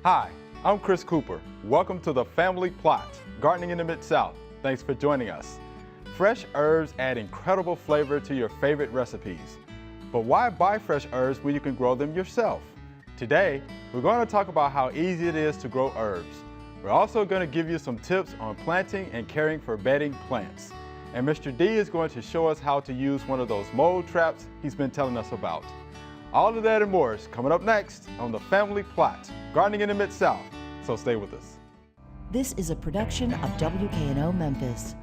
Hi, I'm Chris Cooper. Welcome to the Family Plot, Gardening in the Mid-South. Thanks for joining us. Fresh herbs add incredible flavor to your favorite recipes. But why buy fresh herbs when you can grow them yourself? Today, we're going to talk about how easy it is to grow herbs. We're also going to give you some tips on planting and caring for bedding plants. And Mr. D is going to show us how to use one of those mold traps he's been telling us about. All of that and more is coming up next on the Family Plot, Gardening in the Mid-South. So stay with us. This is a production of WKNO Memphis.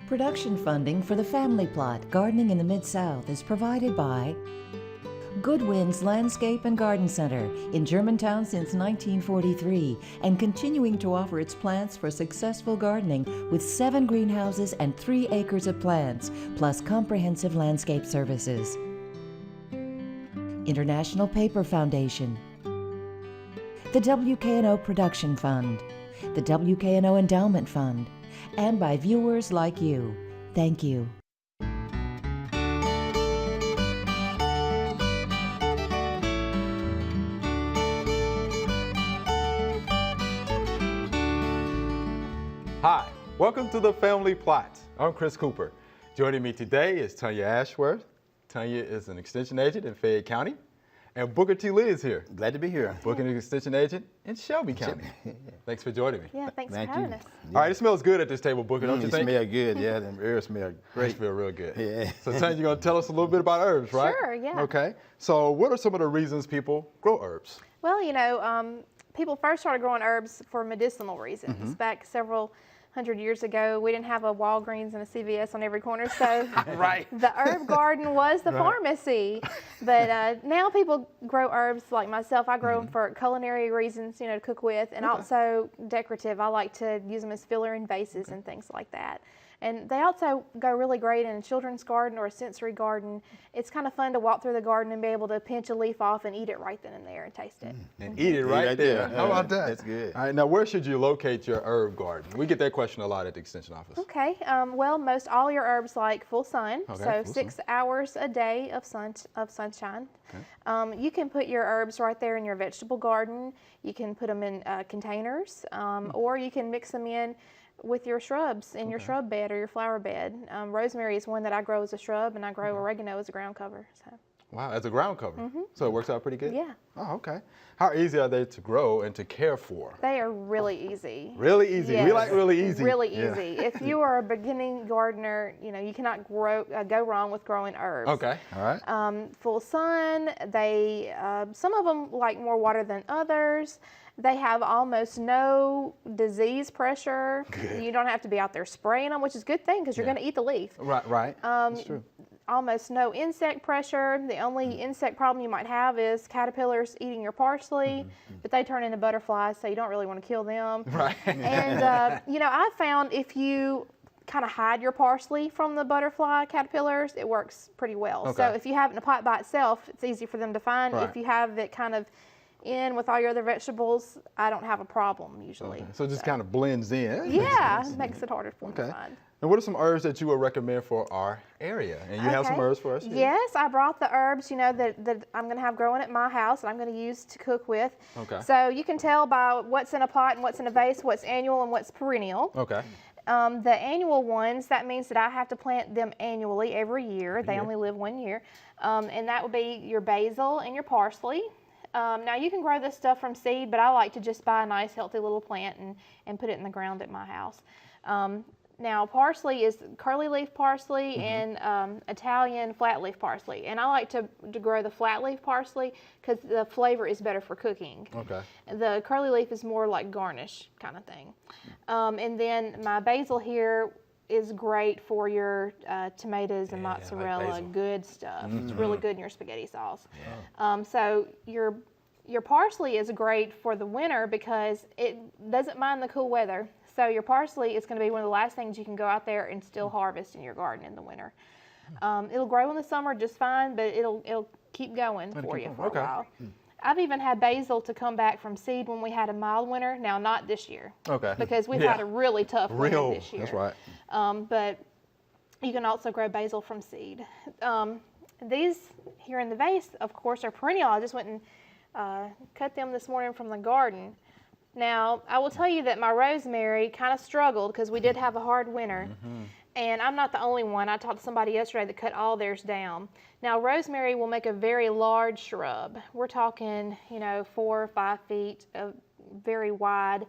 Production funding for the Family Plot, Gardening in the Mid-South is provided by Goodwin's Landscape and Garden Center in Germantown since 1943 and continuing to offer its plants for successful gardening with 7 greenhouses and 3 acres of plants, plus comprehensive landscape services. International Paper Foundation, the WKNO Production Fund, the WKNO Endowment Fund, and by viewers like you. Thank you. Hi, welcome to the Family Plot. I'm Chris Cooper. Joining me today is Tanya Ashworth. Tanya is an extension agent in Fayette County. And Booker T. Lee is here. Glad to be here. Booker is an extension agent in Shelby County. Thanks for joining me. Yeah, thanks for having us. All right, it smells good at this table, Booker, don't you think? It smells good, yeah. The herbs smell great. They smell real good. Yeah. So Tanya, you're going to tell us a little bit about herbs, right? Sure, yeah. Okay. So what are some of the reasons people grow herbs? Well, people first started growing herbs for medicinal reasons. Back several hundred years ago, we didn't have a Walgreens and a CVS on every corner, so Right. the herb garden was the pharmacy. But now people grow herbs like myself. I grow them for culinary reasons, to cook with, and also decorative. I like to use them as filler in vases and things like that. And they also go really great in a children's garden or a sensory garden. It's kind of fun to walk through the garden and be able to pinch a leaf off and eat it right then and there and taste it. And eat it right there. How about that? That's good. All right, now where should you locate your herb garden? We get that question a lot at the Extension office. Okay, well, most all your herbs like full sun, Okay, so full 6 hours a day of sunshine. Okay. You can put your herbs right there in your vegetable garden. You can put them in containers, or you can mix them in with your shrubs in your shrub bed or your flower bed. Rosemary is one that I grow as a shrub, and I grow oregano as a ground cover. So. Wow, as a ground cover. So it works out pretty good? Yeah. Oh, okay. How easy are they to grow and to care for? They are really easy. Really easy. Yes. We like really easy. Really easy. If you are a beginning gardener, you cannot go wrong with growing herbs. Okay. All right. Full sun. They some of them like more water than others. They have almost no disease pressure. Good. You don't have to be out there spraying them, which is a good thing because you're going to eat the leaf. Right. That's true. Almost no insect pressure. The only insect problem you might have is caterpillars eating your parsley, but they turn into butterflies, so you don't really want to kill them. Right. And, I found if you kind of hide your parsley from the butterfly caterpillars, it works pretty well. Okay. So if you have it in a pot by itself, it's easy for them to find. Right. If you have it kind of in with all your other vegetables, I don't have a problem usually. Okay. So it just kind of blends in. Yeah, makes it harder for them to find. And what are some herbs that you would recommend for our area? And you have some herbs for us here? Yes, I brought the herbs, that I'm going to have growing at my house and I'm going to use to cook with. Okay. So you can tell by what's in a pot and what's in a vase, what's annual and what's perennial. Okay. The annual ones, that means that I have to plant them annually every year. They only live 1 year. And that would be your basil and your parsley. Now you can grow this stuff from seed, but I like to just buy a nice healthy little plant and put it in the ground at my house. Now parsley is curly leaf parsley and Italian flat leaf parsley, and I like to grow the flat leaf parsley because the flavor is better for cooking. Okay. The curly leaf is more like garnish kind of thing. And then my basil here is great for your tomatoes and mozzarella, like good stuff. It's really good in your spaghetti sauce. So your parsley is great for the winter because it doesn't mind the cool weather. So your parsley is going to be one of the last things you can go out there and still harvest in your garden in the winter. It'll grow in the summer just fine, but it'll keep going for you for a while. I've even had basil to come back from seed when we had a mild winter. Now, not this year. Okay. Because we've had a really tough winter this year. That's right. But you can also grow basil from seed. These here in the vase, of course, are perennial. I just went and cut them this morning from the garden. Now, I will tell you that my rosemary kind of struggled because we did have a hard winter. And I'm not the only one. I talked to somebody yesterday that cut all theirs down. Now, rosemary will make a very large shrub. We're talking, 4 or 5 feet, very wide.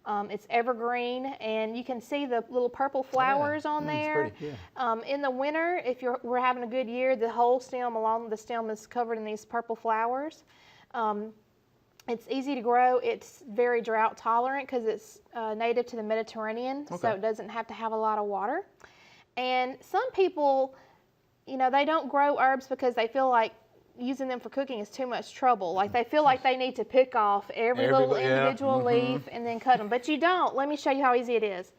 It's evergreen, and you can see the little purple flowers on there. It's pretty, yeah. In the winter, if we're having a good year, the whole stem along the stem is covered in these purple flowers. It's easy to grow. It's very drought tolerant because it's native to the Mediterranean, so it doesn't have to have a lot of water. And some people, they don't grow herbs because they feel like using them for cooking is too much trouble. Like they feel like they need to pick off every little individual leaf and then cut them. But you don't. Let me show you how easy it is.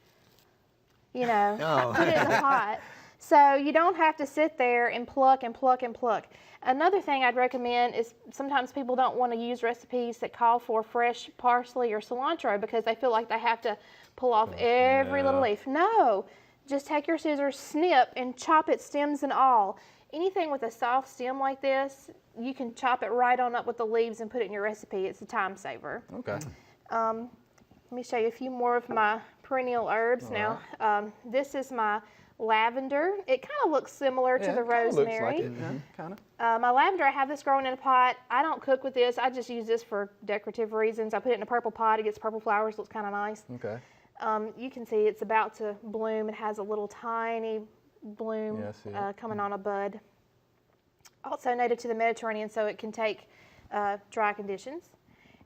Put it in the pot. So you don't have to sit there and pluck and pluck and pluck. Another thing I'd recommend is sometimes people don't want to use recipes that call for fresh parsley or cilantro because they feel like they have to pull off every little leaf. No, just take your scissors, snip, and chop it stems and all. Anything with a soft stem like this, you can chop it right on up with the leaves and put it in your recipe. It's a time saver. Okay. Let me show you a few more of my perennial herbs now. This is my lavender. It kind of looks similar to the rosemary. Looks like it. Kind of. My lavender, I have this growing in a pot. I don't cook with this. I just use this for decorative reasons. I put it in a purple pot. It gets purple flowers. Looks kind of nice. Okay. You can see it's about to bloom. It has a little tiny bloom coming on a bud. Also native to the Mediterranean, so it can take dry conditions.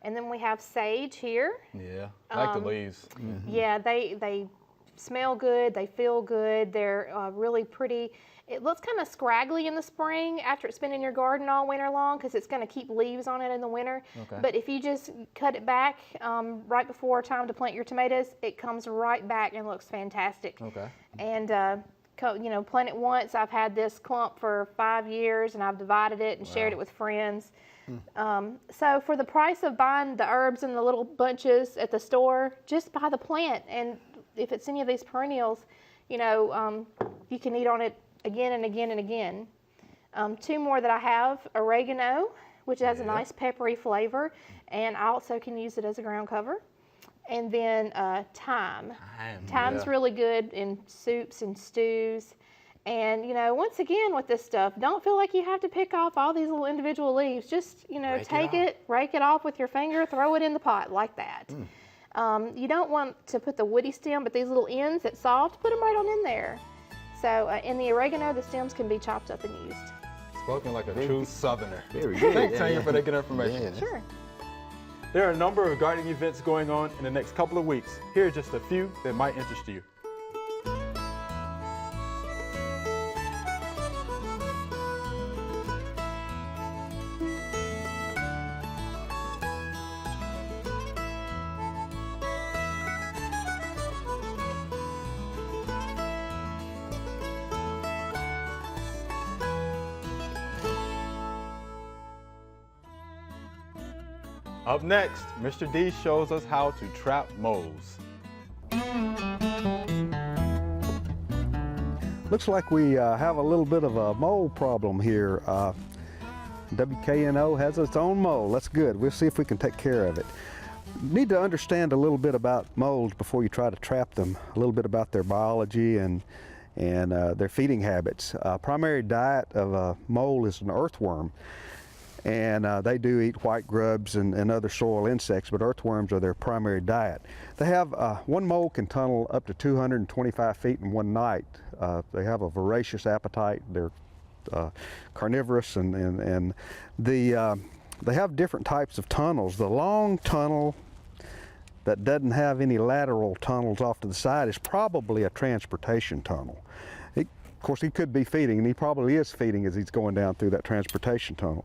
And then we have sage here. Yeah, I like the leaves. Yeah, they smell good, they feel good, they're really pretty. It looks kind of scraggly in the spring after it's been in your garden all winter long because it's going to keep leaves on it in the winter. But if you just cut it back right before time to plant your tomatoes, it comes right back and looks fantastic. And plant it once. I've had this clump for 5 years and I've divided it and shared it with friends. So for the price of buying the herbs in the little bunches at the store, just buy the plant. And if it's any of these perennials, you can eat on it again and again and again. 2 more that I have, oregano, which has a nice peppery flavor, and I also can use it as a ground cover. And then thyme. Thyme's really good in soups and stews. And, once again with this stuff, don't feel like you have to pick off all these little individual leaves. Just, take it, rake it off with your finger, throw it in the pot like that. You don't want to put the woody stem, but these little ends that's soft, put them right on in there. So in the oregano, the stems can be chopped up and used. Spoken like a true Southerner. Very good. Thanks, Tanya, for that good information. Yeah. Sure. There are a number of gardening events going on in the next couple of weeks. Here are just a few that might interest you. Up next, Mr. D shows us how to trap moles. Looks like we have a little bit of a mole problem here. WKNO has its own mole. That's good. We'll see if we can take care of it. Need to understand a little bit about moles before you try to trap them, a little bit about their biology and their feeding habits. Primary diet of a mole is an earthworm. And they do eat white grubs and other soil insects, but earthworms are their primary diet. They have, one mole can tunnel up to 225 feet in one night. They have a voracious appetite. They're carnivorous, and they have different types of tunnels. The long tunnel that doesn't have any lateral tunnels off to the side is probably a transportation tunnel. Of course, he could be feeding, and he probably is feeding as he's going down through that transportation tunnel.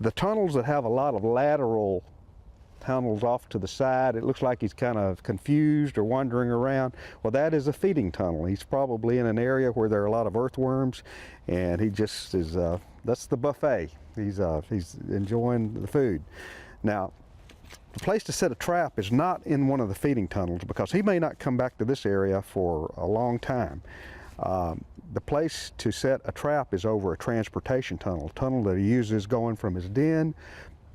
The tunnels that have a lot of lateral tunnels off to the side, it looks like he's kind of confused or wandering around. Well, that is a feeding tunnel. He's probably in an area where there are a lot of earthworms, and he just is, that's the buffet. He's enjoying the food. Now, the place to set a trap is not in one of the feeding tunnels because he may not come back to this area for a long time. The place to set a trap is over a transportation tunnel that he uses going from his den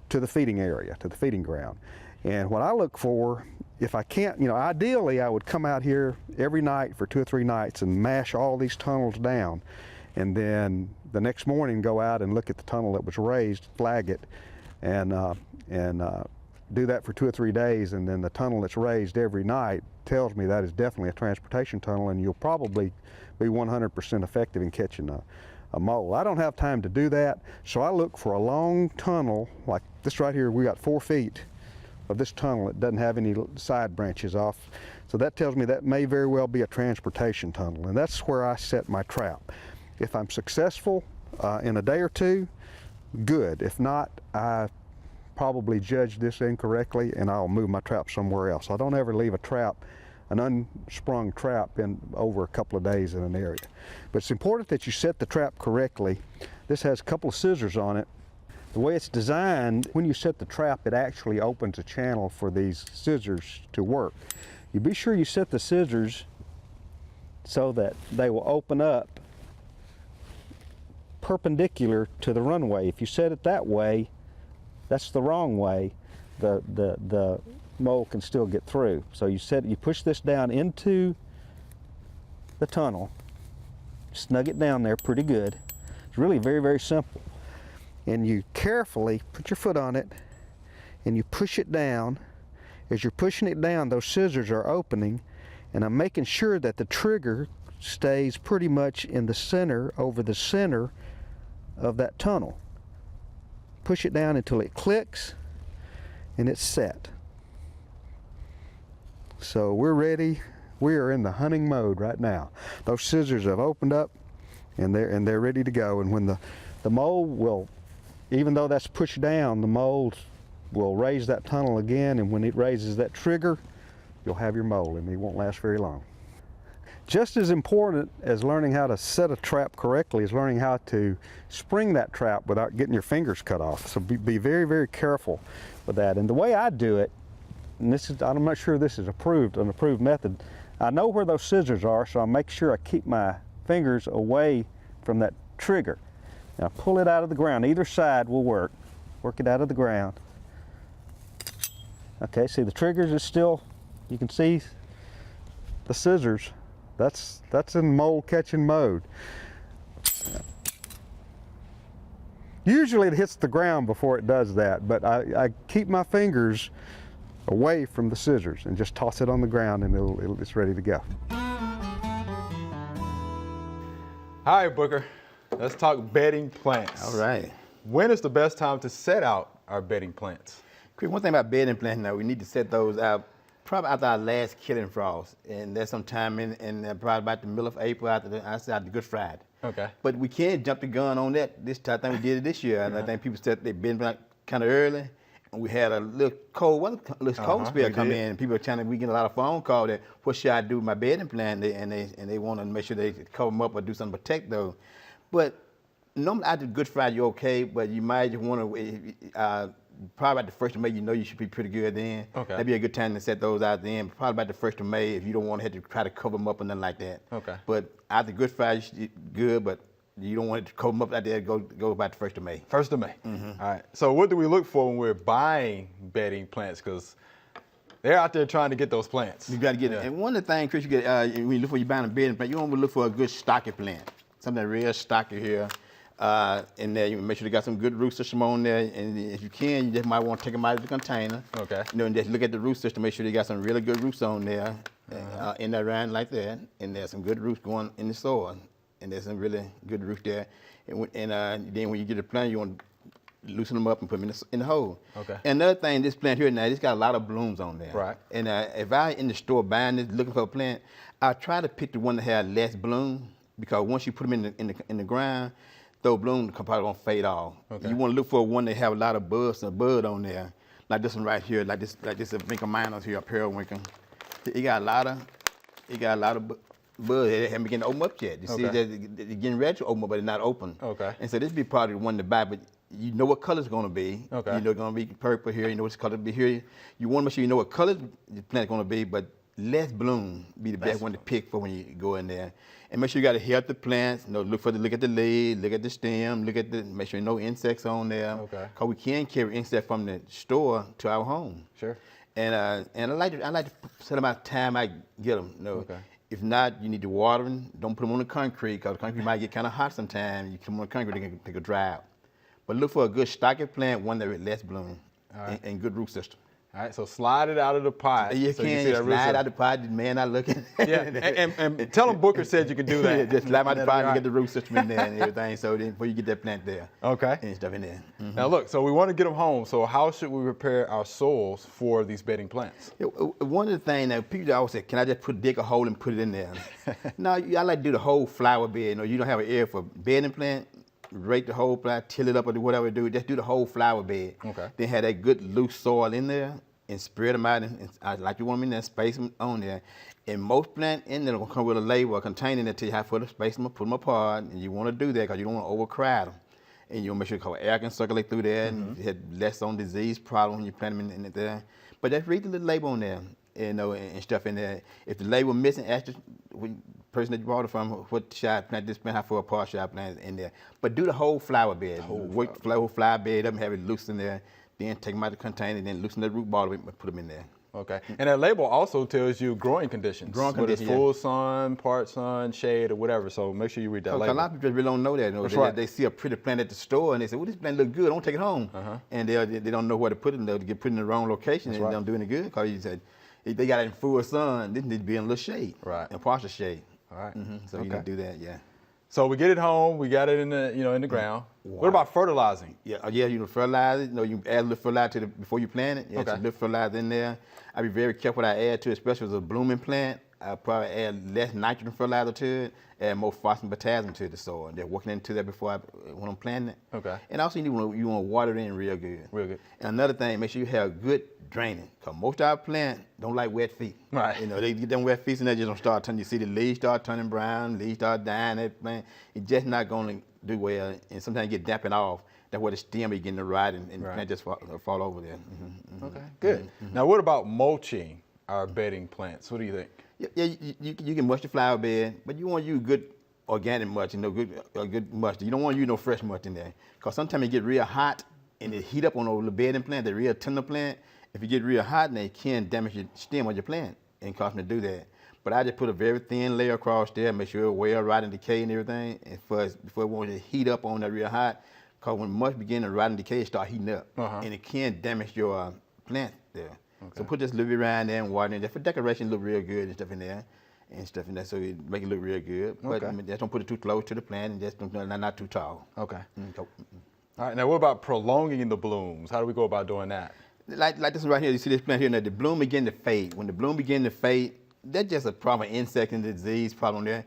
to the feeding area, to the feeding ground. And what I look for, if I can't, ideally I would come out here every night for 2 or 3 nights and mash all these tunnels down, and then the next morning go out and look at the tunnel that was raised, flag it, and do that for 2 or 3 days, and then the tunnel that's raised every night tells me that is definitely a transportation tunnel, and you'll probably be 100% effective in catching a mole. I don't have time to do that, so I look for a long tunnel like this right here. We got 4 feet of this tunnel that doesn't have any side branches off, so that tells me that may very well be a transportation tunnel, and that's where I set my trap. If I'm successful in a day or 2, good. If not, I probably judged this incorrectly and I'll move my trap somewhere else. I don't ever leave a trap, an unsprung trap, in over a couple of days in an area. But it's important that you set the trap correctly. This has a couple of scissors on it. The way it's designed, when you set the trap, it actually opens a channel for these scissors to work. You be sure you set the scissors so that they will open up perpendicular to the runway. If you set it that way, that's the wrong way. The mole can still get through. So you push this down into the tunnel, snug it down there pretty good. It's really very, very simple. And you carefully put your foot on it and you push it down. As you're pushing it down, those scissors are opening, and I'm making sure that the trigger stays pretty much in the center, over the center of that tunnel. Push it down until it clicks and it's set. So we're ready. We are in the hunting mode right now. Those scissors have opened up and they're ready to go. And when the mole will, even though that's pushed down, the mole will raise that tunnel again, and when it raises that trigger, you'll have your mole, and it won't last very long. Just as important as learning how to set a trap correctly is learning how to spring that trap without getting your fingers cut off. So be very, very careful with that. And the way I do it, and I'm not sure this is an approved method, I know where those scissors are, so I make sure I keep my fingers away from that trigger. Now pull it out of the ground. Either side will work. Work it out of the ground. Okay, see the triggers is still, you can see the scissors. That's in mole catching mode. Usually it hits the ground before it does that, but I keep my fingers away from the scissors and just toss it on the ground, and it's ready to go. Hi, Booker. Let's talk bedding plants. All right. When is the best time to set out our bedding plants? Chris, one thing about bedding plants now, we need to set those out probably after our last killing frost, and that's sometime in probably about the middle of April after the Good Friday. Okay. But we can't jump the gun on that this time. I think we did it this year, and I think people set their bedding plant kind of early, and we had a little cold weather, cold spell come in, and people are we get a lot of phone calls that what should I do with my bedding plant, and they want to make sure they cover them up or do something to protect those. But normally after Good Friday you're okay, but you might just want to probably about the 1st of May, you should be pretty good then. Okay. That'd be a good time to set those out then. Probably about the 1st of May if you don't want to have to try to cover them up or nothing like that. Okay. But after Good Friday, good, but you don't want to cover them up out there, go about the 1st of May. 1st of May. Mm-hmm. All right. So what do we look for when we're buying bedding plants? Because they're out there trying to get those plants. You got to get it. And one of the things, Chris, you get when you look for your buying a bedding plant, you want to look for a good stocky plant, something real stocky here. In there, you make sure they got some good root system on there, and if you can, you just might want to take them out of the container. Okay. And just look at the root system, make sure they got some really good roots on there, in that round like that, and there's some good roots going in the soil, and there's some really good roots there. And then when you get the plant, you want to loosen them up and put them in the hole. Okay. And another thing, this plant here now, it's got a lot of blooms on there. Right. And if I in the store buying this, looking for a plant, I try to pick the one that has less bloom, because once you put them in the ground, those blooms probably gonna fade off. Okay. You want to look for one that have a lot of bud on there, like this one right here, like this Vinca minor here, a periwinkle. It got a lot of bud. They haven't begun to open up yet. You see, they're getting ready to open up, but they're not open. Okay. And so this be probably the one to buy, but you know what color it's gonna be. Okay. You know it's gonna be purple here. You know what color to be here. You want to make sure you know what color the plant's gonna be, but less bloom be the best one to pick for when you go in there. And make sure you got to help the plants. You know, look at the leaves, look at the stem, make sure no insects on there. Okay. Cause we can carry insects from the store to our home. Sure. And I like to set about time I get them. You know, Okay. if not, you need to water them. Don't put them on the concrete, because the concrete might get kind of hot sometimes. You put them on the concrete, they can dry out. But look for a good stocky plant, one that with less bloom, and good root system. All right, so slide it out of the pot. You so can you see that root slide system. out the pot, the man not looking. Yeah, and tell them Booker said you could do that. Yeah, just slide out the pot and Right. get the root system in there and everything, so then before you get that plant there. Okay. And stuff in there. Mhm. Now look, so we want to get them home. So how should we prepare our soils for these bedding plants? Yeah, one of the things that people always say, can I just dig a hole and put it in there? No, I like to do the whole flower bed. You know, you don't have an area for bedding plant, rake the whole plant, till it up or do whatever you do. Just do the whole flower bed. Okay. Then have that good loose soil in there and spread them out. And like you want them in there, space them on there. And most plants in there will come with a label, a container that tell you how to space them, put them apart. And you want to do that because you don't want to overcrowd them. And you want to make sure air can circulate through there and you had less on disease problem when you plant them in there. But just read the little label on there, you know, and stuff in there. If the label missing, ask the person that you bought it from, what should I plant this plant, how far apart should I plant it in there. But do the whole flower bed. Work the whole flower bed up and have it loose in there. Then take them out of the container, then loosen the root ball and put them in there. Okay. And that label also tells you growing conditions. Growing whether it's conditions, full sun, part sun, shade, or whatever. So make sure you read that A label. lot of people just really don't know that. You know, That's they, right. they see a pretty plant at the store and they say, well, this plant look good, I want to take it home. And they don't know where to put it. They'll get put in the wrong location and right. they don't do any good because you said, if they got it in full sun, this need to be in a little shade. Right. In partial shade. All right. So you need to do that, yeah. So we get it home, we got it in the, in the ground. What about fertilizing? Yeah, you know, fertilize it. You know, you add a little fertilizer before you plant it. Yeah, Okay. a little fertilizer in there. I be very careful what I add to it, especially if it's a blooming plant. I probably add less nitrogen fertilizer to it, add more phosphorus and potassium to the soil. And they're working into that when I'm planting it. Okay. And also you want to water it in real good. Real good. And another thing, make sure you have good draining, because most of our plants don't like wet feet. Right. You know, they get them wet feet and they just don't start turning. You see the leaves start turning brown, leaves start dying. That plant, it's just not going to do well. And sometimes you get dampened off. That's where the stem is getting to rot and the Right. plant just fall over there. Okay, good. Now what about mulching our bedding plants? What do you think? Yeah, you can mulch the flower bed, but you want to use good organic mulch, you know, good mulch. You don't want to use no fresh mulch in there, because sometimes it get real hot and it heat up on those bedding plant, the real tender plant. If you get real hot, then it can damage the stem of your plant and cause me to do that. But I just put a very thin layer across there, make sure it's well rot and decay and everything, and before it wants to heat up on that real hot, because when mulch begin to rot and decay, it start heating up, and it can damage your plant there. So put this little bit around there and water it. Just for decoration, look real good and stuff in there. So it make it look real good. But Okay. just don't put it too close to the plant and just not too tall. Okay. So, All right, now what about prolonging the blooms? How do we go about doing that? like this one right here, you see this plant here, now the bloom begin to fade. When the bloom begin to fade, that's just a problem, insect and disease problem there.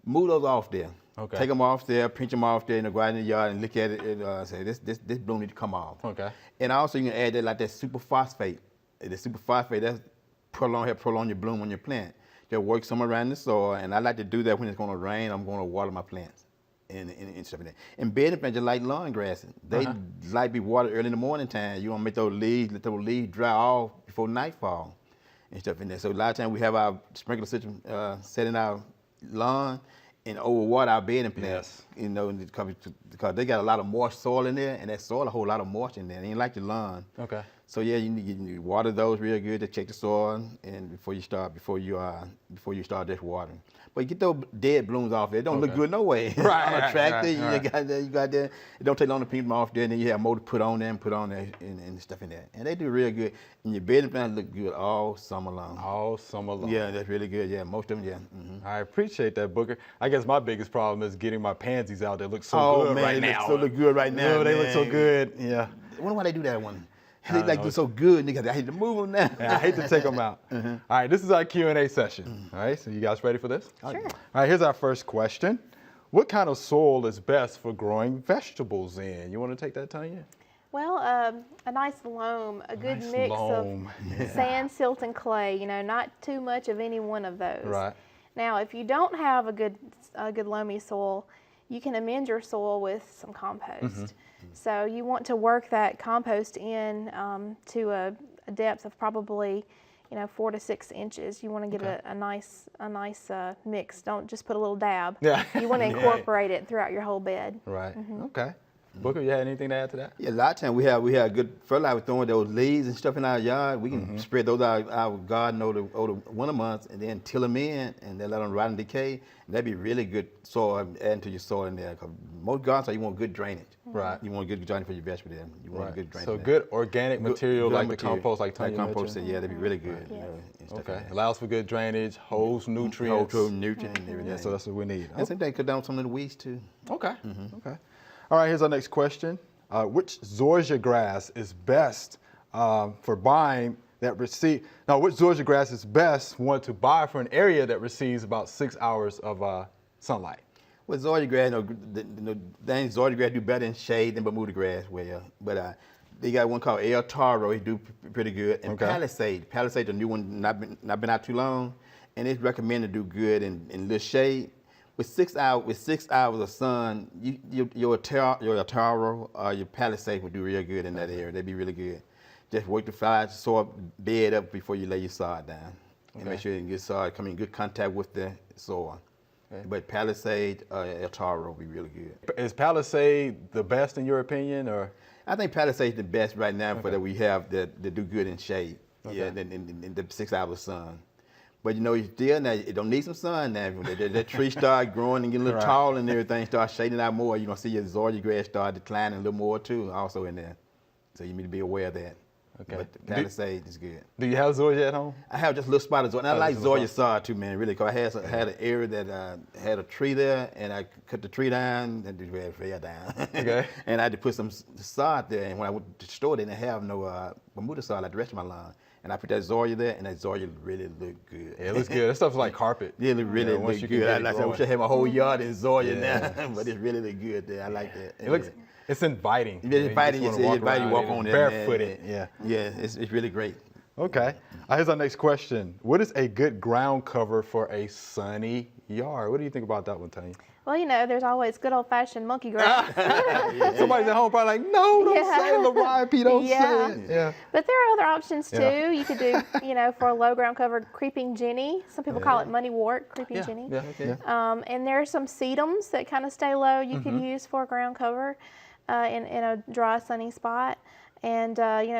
Move those off there. Okay. Take them off there, pinch them off there, go out in the yard and look at it and say, this bloom need to come off. Okay. And also you can add that like that superphosphate. The superphosphate, that's prolong your bloom on your plant. Just work some around the soil, and I like to do that when it's going to rain. I'm going to water my plants and stuff like that. And bedding plants just like lawn grasses. They like be watered early in the morning time. You want to make let those leaves dry off before nightfall and stuff in there. So a lot of times we have our sprinkler system set in our lawn and overwater our bedding plants. You know, because they got a lot of moist soil in there, and that soil a whole lot of moisture in there. It ain't like the lawn. Okay. So yeah, you need to water those real good to check the soil, and before you start just watering. But get those dead blooms off there. It don't look good no way. Right, Unattractive. right. You got there. It don't take long to pinch them off there, and then you have more to put on there and stuff in there. And they do real good. And your bedding plants look good all summer long. All summer long. Yeah, that's really good. Yeah, most of them. Yeah. I appreciate that, Booker. I guess my biggest problem is getting my pansies out. They look so good right now. They look good right now. They look so man. good. Yeah. I wonder why they do that one. They like do so good, nigga. I hate to move them now. I hate to take them out. All right, this is our Q&A session. All right, so you guys ready for this? Sure. All right, here's our first question. What kind of soil is best for growing vegetables in? You want to take that, Tanya? Well, a nice loam, a good Nice mix loam. of sand, silt, and clay. You know, not too much of any one of those. Right. Now, if you don't have a good loamy soil, you can amend your soil with some compost. So you want to work that compost in to a depth of probably, 4 to 6 inches. You want to get a nice mix. Don't just put a little dab. Yeah. You want to incorporate it throughout your whole bed. Right. Okay. Booker, you had anything to add to that? Yeah, a lot of times we have good fertilizer throwing those leaves and stuff in our yard. We can spread those out our garden over the winter months and then till them in and then let them rot and decay. That'd be really good soil adding to your soil in there. Cause most gardens, you want good drainage. Right. You want good drainage for your vegetables. You want good drainage. So good organic material Good like material. the compost, like Tanya compost. mentioned. Yeah, that'd be really good. Yes. And stuff Okay. like that. Allows for good drainage, holds nutrients. Hold nutrient and everything. Yeah, so that's what we need. And sometimes cut down some of the weeds too. Okay. Okay. All right, here's our next question. Which zoysia grass is best for buying that receive? Now, which zoysia grass is best to buy for an area that receives about 6 hours of sunlight? Well, zoysia grass, zoysia grass do better in shade than Bermuda grass. Well, but they got one called El Toro. He do pretty good. And Okay. Palisade, the new one, not been out too long, and it's recommended to do good in little shade. With 6 hours of sun, your Taro or your Palisade would do real good in that area. They'd be really good. Just work the flower soil bed up before you lay your sod down, and make sure you get sod come in good contact with the soil. Okay. But Palisade, El Taro would be really good. Is Palisade the best in your opinion, or? I think Palisade is the best right now for that we have that do good in shade. Okay. Yeah, in the 6 hours of sun. But you still now it don't need some sun now. That tree start growing and getting a little Right. tall and everything, start shading out more. You're gonna see your zoysia grass start declining a little more too, also in there. So you need to be aware of that. Okay. But the Palisade is good. Do you have zoysia at home? I have just a little spot of zoysia. And I like just a little zoysia sod too, man, really, because I had an area that had a tree there, and I cut the tree down, and the grass fell down. Okay. And I had to put some sod there, and when I went to the store, they didn't have no Bermuda sod like the rest of my lawn. And I put that zoysia there, and that zoysia really looked good. Yeah, it looks good. That stuff's like carpet. It really once look you can good. get it I wish I growing. had my whole yard in zoysia Yeah. now, but it really look good there. I like that. It looks. It's inviting. It's inviting. You just It's wanna inviting. around Walk and on there, man. barefooted. Yeah. Yeah, it's really great. Okay. Here's our next question. What is a good ground cover for a sunny yard? What do you think about that one, Tanya? Well, there's always good old-fashioned monkey grass. Somebody's at home probably like, no, don't Yeah. say it, LaRon P, don't Yeah. say it. Yeah. But there are other options too. Yeah. You could do, for a low ground cover, creeping jenny. Some people call it money wart, creeping jenny. Yeah. Okay. Yeah. And there are some sedums that kind of stay low you Mm-hmm. could use for a ground cover in a dry, sunny spot. And,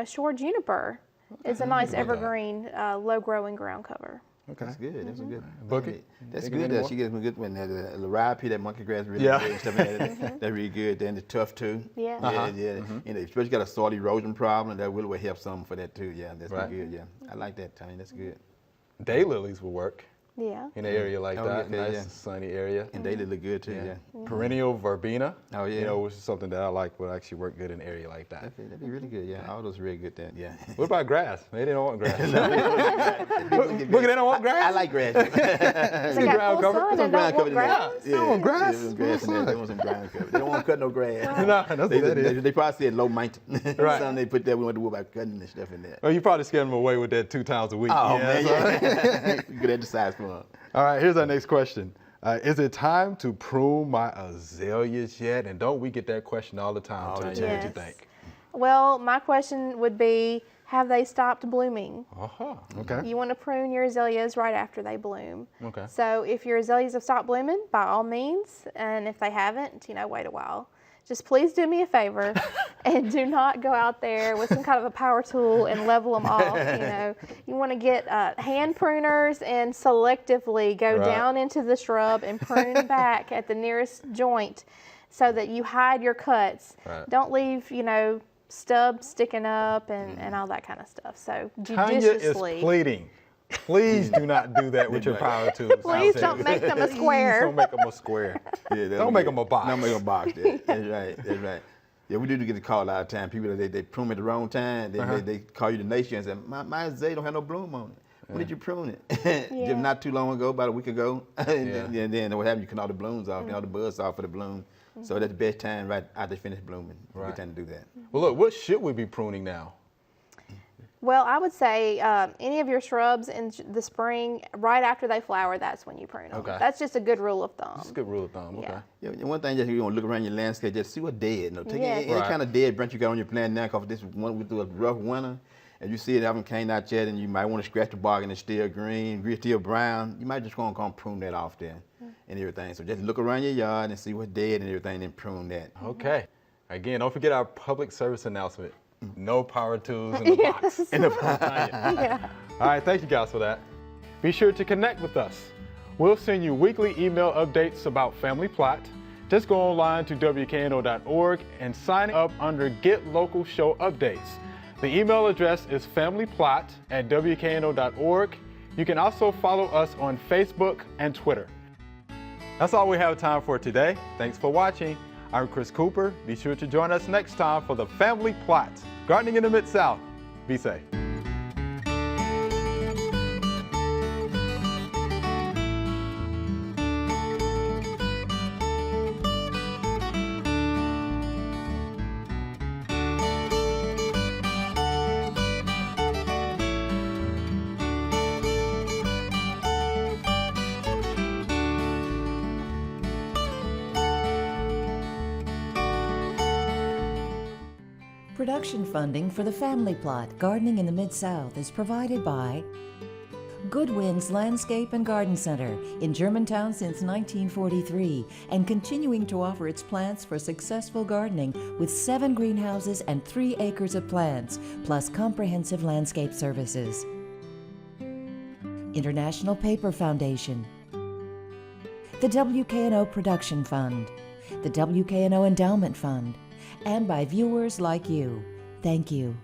shore juniper is a nice evergreen, low-growing ground cover. Okay. That's good. That's a good. Bucket? That's Think of good. any That more? she gets some good one. The Larapi, that monkey grass, really Yeah. good and stuff like that. That's really good. Then the tough too. Yeah. Yeah. Especially got a soil erosion problem, that really will help some for that too. Yeah, that's Right. good. Yeah, I like that, Tony. That's good. Daylilies will work Yeah. in an area like Oh, that. okay, Nice yeah. sunny area. And they look good too. Yeah. Perennial verbena. Oh, yeah. Which is something that I like would actually work good in an area like that. That'd be really good. Yeah, all those really good. Then. Yeah. What about grass? They don't want grass. Boogie, they don't want grass? I like grass. They got ground full cover? sun Some and ground don't cover. want grass. They don't want grass? Yeah, grass in there. They want some ground cover. They don't want to cut no grass. No, that's what that is. They probably said low maintenance. Right. Something they put there. We want to do about cutting and stuff in there. Well, you probably scared them away with that 2 times a week. Oh Yeah, man, so- yeah. Good exercise for them. All right, here's our next question. Is it time to prune my azaleas yet? And don't we get that question all the time, All the Tanya? time. What you Yes. think? Well, my question would be, have they stopped blooming? Uh-huh. Okay. You want to prune your azaleas right after they bloom. Okay. So if your azaleas have stopped blooming, by all means, and if they haven't, wait a while. Just please do me a favor and do not go out there with some kind of a power tool and level them off. You want to get hand pruners and selectively go Right. down into the shrub and prune back at the nearest joint so that you hide your cuts. Right. Don't leave, stubs sticking up and all that kind of stuff. So Tanya is judiciously. pleading. Please do not do that with your power tools. Please don't make them a Please square. don't make them a square. Yeah, Don't make them a box. Don't make them a box. Yeah. That's right. That's right. Yeah, we do get the call a lot of time. People they prune at the wrong time. They call you the nation and say, my azalea don't have no bloom on it. When did you prune it? Yeah. Just not too long ago, about a week ago. and Yeah. then what happened? You cut all the blooms off, all the buds off for the bloom. So that's the best time right after they finish blooming. Right. Good time to do that. Well, look, what should we be pruning now? Well, I would say any of your shrubs in the spring, right after they flower, that's when you prune them. Okay. That's just a good rule of thumb. That's a good rule of thumb. Okay. Yeah. Yeah, one thing, just you want to look around your landscape, just see what's dead. Take Yes. any Right. kind of dead branch you got on your plant now, because this one we through a rough winter, If you see it haven't came out yet and you might want to scratch the bark and it's still green, still brown, you might just go and prune that off there and everything. So just look around your yard and see what's dead and everything and prune that. Okay. Again, don't forget our public service announcement. No power tools in the box. In the box. All right, thank you guys for that. Be sure to connect with us. We'll send you weekly email updates about Family Plot. Just go online to WKNO.org and sign up under Get Local Show Updates. The email address is familyplot@WKNO.org. You can also follow us on Facebook and Twitter. That's all we have time for today. Thanks for watching. I'm Chris Cooper. Be sure to join us next time for the Family Plot, Gardening in the Mid-South. Be safe. Production funding for the Family Plot, Gardening in the Mid-South is provided by Good Winds Landscape and Garden Center in Germantown since 1943 and continuing to offer its plants for successful gardening with 7 greenhouses and 3 acres of plants, plus comprehensive landscape services. International Paper Foundation, the WKNO Production Fund, the WKNO Endowment Fund, and by viewers like you. Thank you.